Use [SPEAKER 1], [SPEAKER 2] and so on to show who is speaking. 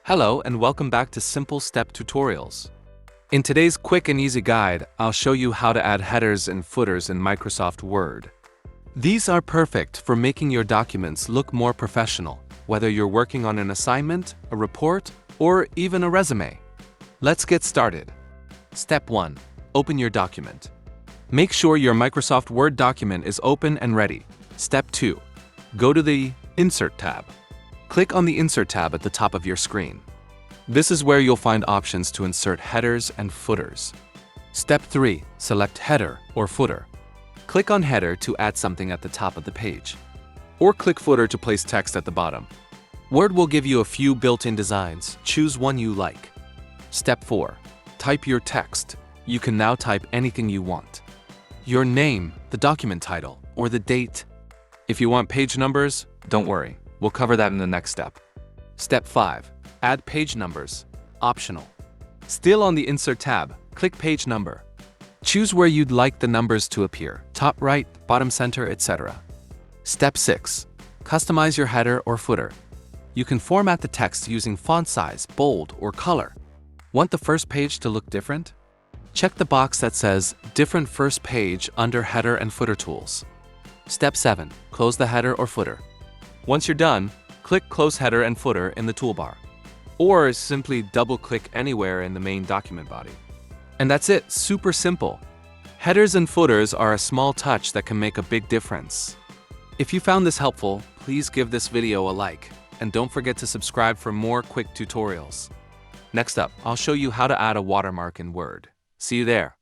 [SPEAKER 1] Hello and welcome back to Simple Step Tutorials. In today's quick and easy guide, I'll show you how to add headers and footers in Microsoft Word. These are perfect for making your documents look more professional, whether you're working on an assignment, a report, or even a resume. Let's get started. Step 1. Open your document. Make sure your Microsoft Word document is open and ready. Step 2. Go to the Insert tab. Click on the Insert tab at the top of your screen. This is where you'll find options to insert headers and footers. Step 3. Select Header or Footer. Click on Header to add something at the top of the page, or click Footer to place text at the bottom. Word will give you a few built-in designs. Choose one you like. Step 4. Type your text. You can now type anything you want. Your name, the document title, or the date. If you want page numbers, don't worry. We'll cover that in the next step. Step 5. Add page numbers. Optional. Still on the Insert tab, click Page Number. Choose where you'd like the numbers to appear, top right, bottom center, etc. Step 6. Customize your header or footer. You can format the text using font size, bold, or color. Want the first page to look different? Check the box that says Different First Page under Header and Footer Tools. Step 7. Close the header or footer. Once you're done, click Close Header and Footer in the toolbar, or simply double-click anywhere in the main document body. And that's it, super simple. Headers and footers are a small touch that can make a big difference. If you found this helpful, please give this video a like, and don't forget to subscribe for more quick tutorials. Next up, I'll show you how to add a watermark in Word. See you there.